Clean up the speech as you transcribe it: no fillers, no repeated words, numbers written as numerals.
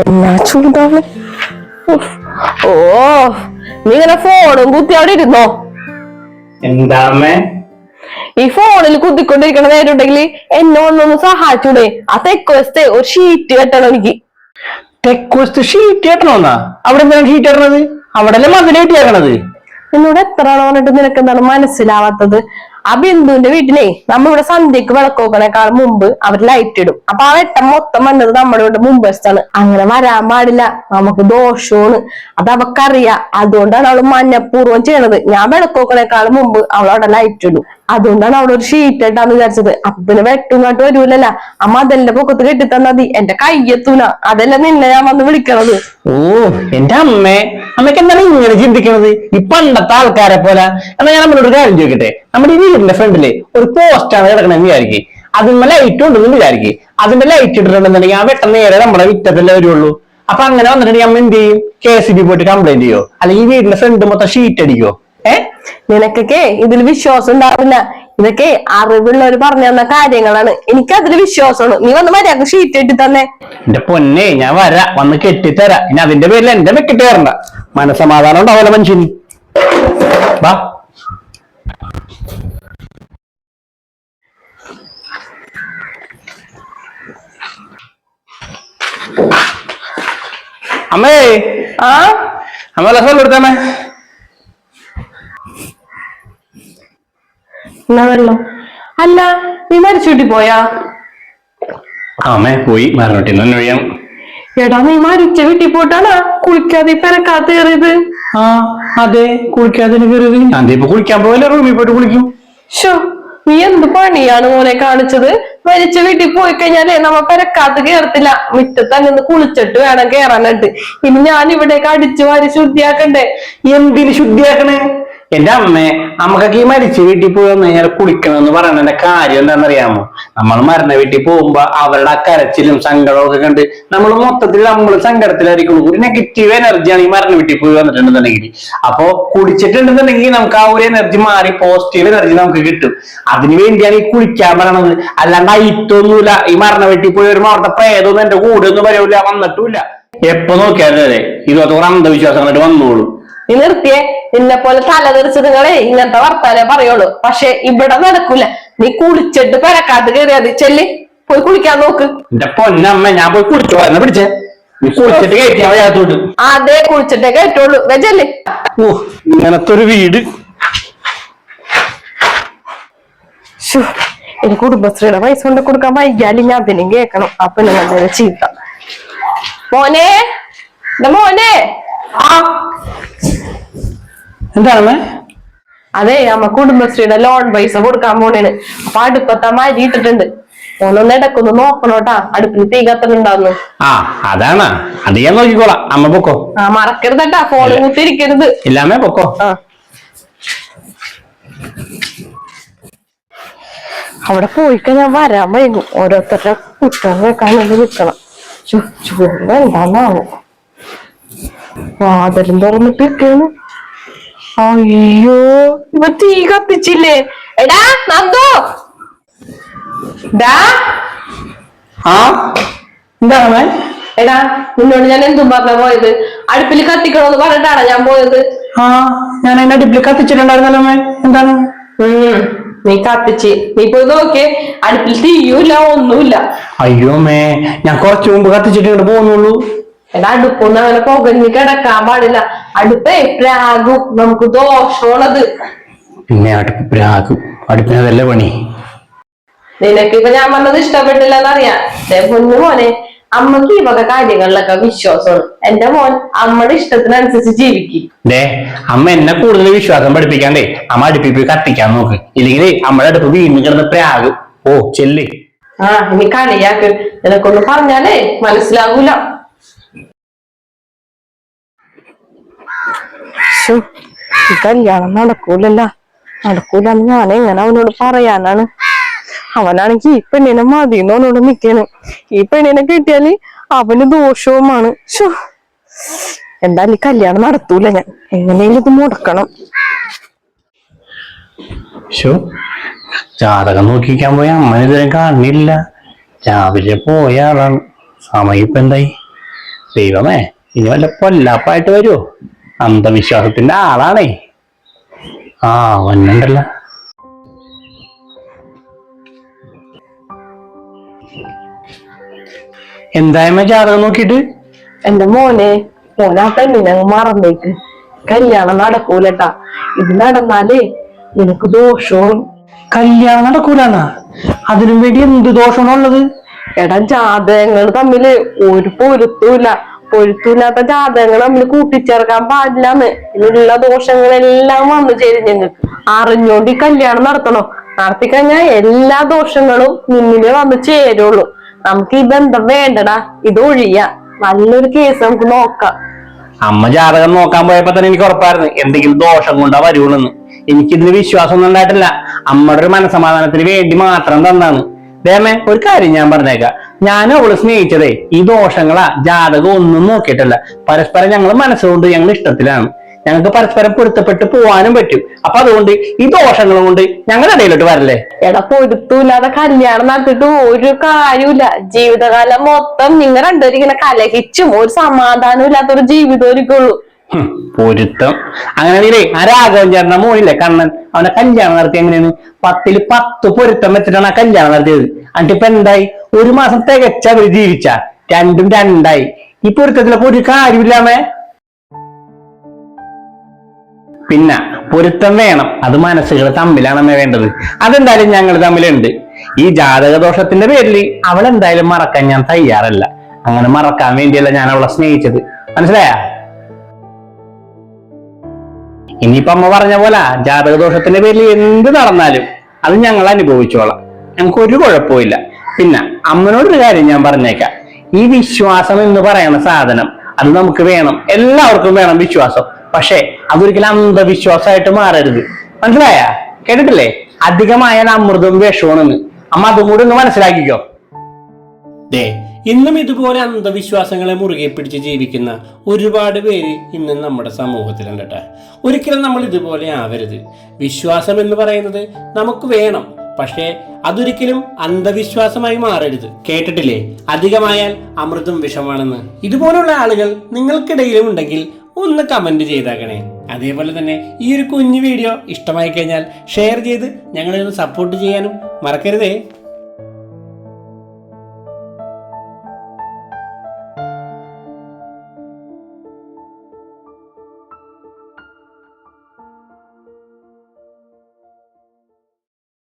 എന്നാ ചൂടാണ്. ഓ, നീ ഇങ്ങനെ ഫോണും കുത്തി അവിടെ ഇരുന്നോ? എന്താ ഈ ഫോണിൽ കുത്തിക്കൊണ്ടിരിക്കണ നേരമുണ്ടെങ്കിൽ എന്നെ ഒന്നൊന്ന് സഹായിച്ചൂടെ? ആ തെക്ക് വശത്തെ ഒരു ഷീറ്റ് കെട്ടണം എനിക്ക്. തെക്ക് വശത്ത് ഷീറ്റ് കെട്ടണോന്നാ? അവിടെ എന്താണ് ഷീറ്റ് കെട്ടണത്? അവിടെ അല്ലേ മതിൽ കെട്ടിയാക്കണത്? എന്നോട് എത്ര ആള് പറഞ്ഞിട്ട് നിനക്ക് എന്താണ് മനസ്സിലാവാത്തത്? ആ ബിന്ദുവിന്റെ വീട്ടിലെ നമ്മളിവിടെ സന്ധ്യക്ക് വിളക്ക് വെക്കണേക്കാൾ മുമ്പ് അവർ ലൈറ്റ് ഇടും. അപ്പൊ ആ വെട്ടം മൊത്തം വന്നത് നമ്മുടെ ഇവിടെ മുമ്പ് അങ്ങനെ വരാൻ പാടില്ല, നമുക്ക് ദോഷമാണ്. അത് അവക്കറിയാം. അതുകൊണ്ടാണ് അവള് മനഃപൂർവ്വം ചെയ്യണത്. ഞാൻ വിളക്ക് വെക്കണേക്കാൾ മുമ്പ് അവൾ അവിടെ ലൈറ്റ് ഇടും. അതുകൊണ്ടാണ് അവിടെ ഒരു ഷീറ്റ് ഇട്ടാന്ന് വിചാരിച്ചത്. അപ്പൊ പിന്നെ വെട്ടുങ്ങോട്ട് വരൂലല്ല. ആ മതലിന്റെ പൊക്കത്ത് കെട്ടിത്തന്നാ മതി. എന്റെ കയ്യെത്തൂല. അതല്ല നിന്നെ ഞാൻ വന്ന് വിളിക്കണത്. ഓ എന്റെ അമ്മയ്ക്ക് എന്താണ് ഇങ്ങനെ ചിന്തിക്കണത്? ഈ പണ്ടത്തെ ആൾക്കാരെ പോലെ. എന്നാ ഞാൻ നമ്മളൊരു കാര്യം ചോദിക്കട്ടെ. നമ്മുടെ ഈ വീടിന്റെ ഫ്രണ്ടില് ഒരു പോസ്റ്റാണ് കിടക്കണമെന്ന് വിചാരിക്കും. അതിന്മേ ലൈറ്റ് ഉണ്ടെന്ന് വിചാരിക്കും. അതിന്റെ ലൈറ്റ് ഇട്ടിട്ടുണ്ടെന്നുണ്ടെങ്കിൽ ആ വെട്ടം നേരെ നമ്മുടെ വിറ്റത്തല്ലേ വരുള്ളൂ. അപ്പൊ അങ്ങനെ വന്നിട്ടുണ്ടെങ്കിൽ അമ്മ എന്ത് ചെയ്യും? KCB പോയിട്ട് കംപ്ലൈന്റ് ചെയ്യോ? അല്ലെങ്കിൽ ഈ വീടിന്റെ ഫ്രണ്ട് മൊത്തം ഷീറ്റ് അടിക്കോ? നിനക്കൊക്കെ ഇതിൽ വിശ്വാസം ഉണ്ടാവില്ല. ഇതൊക്കെ അറിവുള്ളവർ പറഞ്ഞു തന്ന കാര്യങ്ങളാണ്. എനിക്ക് അതിൽ വിശ്വാസമാണ്. നീ വന്ന് മര്യാദ ഷീറ്റ് കെട്ടി തന്നെ. എന്റെ പൊന്നെ, ഞാൻ വന്ന് കെട്ടിത്തരാ. ഇനി അതിന്റെ പേരിൽ എന്റെ വെക്കിട്ട് കയറണ്ട. മനസമാധാനം ഉണ്ടാവില്ല മനുഷ്യന്. വാ. അമ്മേ അമ്മ ലസം കൊടുത്തമ്മേ. വെള്ളം അല്ല, നീ മരിച്ചു വീട്ടിൽ പോയാ? അമ്മേ പോയി, മരണട്ടിന്ന് ഒഴിയാം. എടാ, നീ മരിച്ച വീട്ടിൽ പോയിട്ടാണ് കുളിക്കാതെ പെരക്കാത്ത കയറിയത്? അതെ, കുളിക്കാതെ കയറിയത്. ഞാൻ ഇപ്പൊ കുളിക്കാൻ പോയല്ലേ, റൂമിൽ പോയിട്ട് കുളിക്കും. ഷോ, നീ എന്ത് പണിയാണ് മോനെ കാണിച്ചത്? മരിച്ച വീട്ടിൽ പോയി കഴിഞ്ഞാലേ നമ്മ പെരക്കാത്ത് കേറത്തില്ല. മുറ്റത്ത് അങ്ങനെ കുളിച്ചിട്ട് വേണം കേറാനായിട്ട്. ഇനി ഞാൻ ഇവിടേക്ക് അടിച്ചു വാരി ശുദ്ധിയാക്കണ്ടേ? എന്തിന് ശുദ്ധിയാക്കണേ? എന്റെ അമ്മക്കൊക്കെ ഈ മരിച്ച വീട്ടിൽ പോയി വന്നു കഴിഞ്ഞാൽ കുളിക്കണമെന്ന് പറയണതിന്റെ കാര്യം എന്താണെന്നറിയാമോ? നമ്മൾ മരണ വീട്ടിൽ പോകുമ്പോ അവരുടെ കരച്ചിലും സങ്കടവും ഒക്കെ കണ്ട് നമ്മൾ മൊത്തത്തിൽ നമ്മൾ സങ്കടത്തിലായിരിക്കുള്ളൂ. ഒരു നെഗറ്റീവ് എനർജിയാണ് ഈ മരണ വീട്ടിൽ പോയി വന്നിട്ടുണ്ടെന്നുണ്ടെങ്കിൽ. അപ്പൊ കുളിച്ചിട്ടുണ്ടെന്നുണ്ടെങ്കിൽ നമുക്ക് ആ ഒരു എനർജി മാറി പോസിറ്റീവ് എനർജി നമുക്ക് കിട്ടും. അതിനു വേണ്ടിയാണ് ഈ കുളിക്കാൻ പറയണത്. അല്ലാണ്ട് അയിത്തൊന്നുമില്ല. ഈ മരണ വീട്ടിൽ പോയി വരുമ്പോ അവിടുത്തെ പ്രേതൊന്നും എന്റെ കൂടെ ഒന്നും വരൂല, വന്നിട്ടില്ല. എപ്പൊ നോക്കിയാലേ ഇതൊക്കെ അന്ധവിശ്വാസങ്ങളായിട്ട് വന്നോളൂ. നീ നിർത്തിയേ. നിന്നെ പോലെ തലതെറിച്ചതുങ്ങളെ ഇങ്ങനത്തെ വർത്താനേ പറയുള്ളൂ. പക്ഷെ ഇവിടെ നടക്കൂല. നീ കുളിച്ചിട്ട് പെരക്കാത്ത് കയറിയാത്. ചെല്ലി പോയി കുളിക്കാൻ നോക്ക്. എന്റെ പൊന്നമ്മ, ഞാൻ പോയി കുളിച്ചോ? എന്നാ പിടിച്ചേ, കുളിച്ചിട്ട് കയറ്റിയാത്തോട്ട്. അതെ, കുളിച്ചിട്ടേ കയറ്റുള്ളൂ. വെച്ചല്ലേ. ഓ, ഇങ്ങനത്തെ ഒരു വീട്. എനിക്ക് കുടുംബശ്രീയുടെ പൈസ കൊണ്ട് കൊടുക്കാൻ വൈകിയാലും ഞാൻ അതിനും കേൾക്കണം. അപ്പൊ നിങ്ങൾ ചീത്ത. മോനെ, മോനെ. എന്താണ്? അതെ, നമ്മ കുടുംബശ്രീയുടെ ലോൺ പൈസ കൊടുക്കാൻ പോണേന്. അപ്പൊ അടുപ്പത്തെ മരി ഇട്ടിട്ടുണ്ട്. ഓനൊന്ന് ഇടക്കൊന്ന് നോക്കണോട്ടാ, അടുപ്പിൽ തീ കത്തലുണ്ടാവുന്നു. അതാണ്. അത് ഞാൻ നോക്കിക്കോളാം. അമ്മ പൊക്കോ. മറക്കരുതട്ടാ, ഫോൺ കുത്തിരിക്കരുത്. ഇല്ലാമേ പൊക്കോ. അവിടെ പോയിക്കഴിഞ്ഞാൽ വരാൻ വൈകും. ഓരോരുത്തരുടെ കുറ്റം കേൾക്കാനത് നിൽക്കണം. ചൂട് എന്താണാവോ? വാതിലും തുറന്നിട്ടിരിക്കാണ്. അയ്യോ, ഇവ തീ കത്തിച്ചില്ലേ? എടാ നന്ദോ, എന്താണ്? എടാ, നിന്നോട് ഞാൻ എന്തും പറഞ്ഞ പോയത്? അടുപ്പിൽ കത്തിക്കണോന്ന് പറഞ്ഞിട്ടാണ് ഞാൻ പോയത്. ഞാൻ അതിന്റെ അടുപ്പിൽ കത്തിച്ചിട്ടുണ്ടായിരുന്നല്ലോ. എന്താണ്? നീ കത്തിച്ച്. നീ പോയി നോക്കിയേ, അടുപ്പിൽ തീയൂല്ല, ഒന്നുമില്ല. അയ്യോ ഞാൻ കുറച്ചു മുമ്പ് കത്തിച്ചിട്ട് ഇങ്ങോട്ട് പോകുന്നുള്ളൂ. എടാ, അടുപ്പൊന്നും അങ്ങനെ പുകഞ്ഞ് കിടക്കാൻ പാടില്ല. അടുപ്പേ പ്രാകും, നമുക്ക് ദോഷമുള്ളത്. പിന്നെ അടുപ്പ് പ്രാകും. അടുപ്പിന് അതല്ലേ പണി. നിനക്ക് ഇപ്പൊ ഞാൻ പറഞ്ഞത് ഇഷ്ടപ്പെട്ടില്ലെന്നറിയാം. പൊന്നു മോനെ, അമ്മക്ക് ഈ വക കാര്യങ്ങളിലൊക്കെ വിശ്വാസമാണ്. എന്റെ മോൻ അമ്മയുടെ ഇഷ്ടത്തിനനുസരിച്ച് ജീവിക്കും. അമ്മ എന്നെ കൂടുതൽ വിശ്വാസം പഠിപ്പിക്കാണ്ടേ അമ്മ അടുപ്പിൽ പോയി കത്തിക്കാൻ നോക്ക്. ഇല്ലെങ്കിൽ അമ്മയുടെ അടുപ്പ് വീണ്ടും കിടന്ന് പ്രാകും. ഓ ചെല്ല്. ഇനി കളിയാക്ക്. നിനക്കൊന്ന് പറഞ്ഞാലേ മനസ്സിലാകൂല. ഈ കല്യാണം നടക്കൂലെന്ന് ഞാൻ എങ്ങനെ അവനോട് പറയാനാണ്? അവനാണെങ്കിൽ ഈ പെണ്ണിനെ മതിന്ന് അവനോട് നിൽക്കാണ്. ഈ പെണ്ണിനെ കിട്ടിയാല് അവന് ദോഷവുമാണ്. എന്തായാലും ഈ കല്യാണം നടത്തൂല. ഞാൻ എങ്ങനെയും ഇത് മുടക്കണം. ജാതകം നോക്കിക്കാൻ പോയ അമ്മ ഇതുവരെ കാണില്ല. രാവിലെ പോയ ആളാണ്. സമയം ഇപ്പൊ എന്തായി? ദൈവമേ, ഇനി വല്ല പൊല്ലാപ്പായിട്ട് വരുമോ? അന്ധവിശ്വാസത്തിന്റെ ആളാണേ. ആ വന്നുണ്ടല്ലോ. എന്തായ്മ ജാതകം നോക്കിട്ട്? എന്റെ മോനെ ആ പെണ്ണിനെ അങ്ങ് മറന്നേക്ക്. കല്യാണം നടക്കൂലട്ടാ. ഇത് നടന്നാലേ നിനക്ക് ദോഷവും. കല്യാണം നടക്കൂലെന്നാ? അതിനും വേണ്ടി എന്ത് ദോഷമാണുള്ളത്? എടാ, ജാതകങ്ങൾ തമ്മില് ഒരു പൊരുത്തൂല്ലാത്ത ജാതകങ്ങൾ തമ്മിൽ കൂട്ടിച്ചേർക്കാൻ പാടില്ലാന്ന്. ഇതിലുള്ള ദോഷങ്ങളെല്ലാം വന്നു ചേരും. ഞങ്ങൾക്ക് അറിഞ്ഞോണ്ട് ഈ കല്യാണം നടത്തണോ? നടത്തിക്കഴിഞ്ഞാൽ എല്ലാ ദോഷങ്ങളും നിന്നില് വന്ന് ചേരുള്ളൂ. നമുക്ക് ഈ ബന്ധം വേണ്ടടാ, ഇത് ഒഴിയാ. നല്ലൊരു കേസ് നമുക്ക് നോക്കാം. അമ്മ ജാതകം നോക്കാൻ പോയപ്പോ തന്നെ എനിക്ക് ഉറപ്പായിരുന്നു എന്തെങ്കിലും ദോഷം കൊണ്ടാ വരുള്ളൂന്ന്. എനിക്കിതിന് വിശ്വാസം ഒന്നും ഉണ്ടായിട്ടില്ല. അമ്മയുടെ ഒരു മനസമാധാനത്തിന് വേണ്ടി മാത്രം തന്നാണ്. ദേമേ, ഒരു കാര്യം ഞാൻ പറഞ്ഞേക്കാം. ഞാനും അവള് സ്നേഹിച്ചതേ ഈ ദോഷങ്ങളാ, ജാതകം ഒന്നും നോക്കിയിട്ടല്ല. പരസ്പരം ഞങ്ങൾ മനസ്സുകൊണ്ട് ഞങ്ങൾ ഇഷ്ടത്തിലാണ്. ഞങ്ങൾക്ക് പരസ്പരം പൊരുത്തപ്പെട്ട് പോവാനും പറ്റും. അപ്പൊ അതുകൊണ്ട് ഈ ദോഷങ്ങളും കൊണ്ട് ഞങ്ങളുടെ ഇടയിലോട്ട് വരല്ലേ. എടാ, പൊരുത്തൂല്ലാതെ കല്യാണം നടത്തിട്ട് ഒരു കാര്യമില്ല. ജീവിതകാലം മൊത്തം നിങ്ങൾ രണ്ടുപേരും ഇങ്ങനെ കലഹിച്ചും ഒരു സമാധാനം ഇല്ലാത്തൊരു ജീവിതം ഒരിക്കുള്ളൂ. പൊരുത്തം അങ്ങനെയാണെങ്കിലേ ആ രാഘവൻ ചേട്ടന്റെ മോനില്ലേ കണ്ണൻ, അവനെ കല്യാണം നടത്തി എങ്ങനെയാണ് 10ൽ 10 പൊരുത്തം വെച്ചിട്ടാണ് ആ കല്യാണം നടത്തിയത്. എന്നിട്ടിപ്പൊ എന്തായി? 1 മാസം തികച്ച അവര് ജീവിച്ച രണ്ടും രണ്ടായി. ഈ പൊരുത്തത്തിലൊക്കെ ഒരു കാര്യമില്ലാമേ. പിന്നെ പൊരുത്തം വേണം, അത് മനസ്സുകൾ തമ്മിലാണമ്മേ വേണ്ടത്. അതെന്തായാലും ഞങ്ങൾ തമ്മിലുണ്ട്. ഈ ജാതകദോഷത്തിന്റെ പേരിൽ അവൾ എന്തായാലും മറക്കാൻ ഞാൻ തയ്യാറല്ല. അങ്ങനെ മറക്കാൻ വേണ്ടിയല്ല ഞാൻ അവളെ സ്നേഹിച്ചത്, മനസ്സിലായ? ഇനിയിപ്പൊ അമ്മ പറഞ്ഞ പോലെ ജാതകദോഷത്തിന്റെ പേരിൽ എന്ത് നടന്നാലും അത് ഞങ്ങൾ അനുഭവിച്ചോളാം. ഞങ്ങൾക്ക് ഒരു കുഴപ്പമില്ല. പിന്നെ അമ്മനോടൊരു കാര്യം ഞാൻ പറഞ്ഞേക്കാം. ഈ വിശ്വാസം എന്ന് പറയുന്ന സാധനം അത് നമുക്ക് വേണം, എല്ലാവർക്കും വേണം വിശ്വാസം. പക്ഷെ അതൊരിക്കലും അന്ധവിശ്വാസമായിട്ട് മാറരുത്, മനസ്സിലായ? കേട്ടിട്ടില്ലേ? അധികമായാൽ അമൃതം വിഷമാണെന്ന്. അമ്മ അതും കൂടി ഒന്ന് മനസ്സിലാക്കിക്കോ. ഇന്നും ഇതുപോലെ അന്ധവിശ്വാസങ്ങളെ മുറുകെ പിടിച്ച് ജീവിക്കുന്ന ഒരുപാട് പേര് ഇന്നും നമ്മുടെ സമൂഹത്തിലുണ്ട് കേട്ടോ. ഒരിക്കലും നമ്മൾ ഇതുപോലെ ആവരുത്. വിശ്വാസം എന്ന് പറയുന്നത് നമുക്ക് വേണം, പക്ഷേ അതൊരിക്കലും അന്ധവിശ്വാസമായി മാറരുത്. കേട്ടിട്ടില്ലേ, അധികമായാൽ അമൃതം വിഷമാണെന്ന്? ഇതുപോലുള്ള ആളുകൾ നിങ്ങൾക്കിടയിലും ഉണ്ടെങ്കിൽ ഒന്ന് കമന്റ് ചെയ്താക്കണേ. അതേപോലെ തന്നെ ഈ ഒരു കുഞ്ഞു വീഡിയോ ഇഷ്ടമായി കഴിഞ്ഞാൽ ഷെയർ ചെയ്ത് ഞങ്ങളെ ഒന്ന് സപ്പോർട്ട് ചെയ്യാനും മറക്കരുതേ.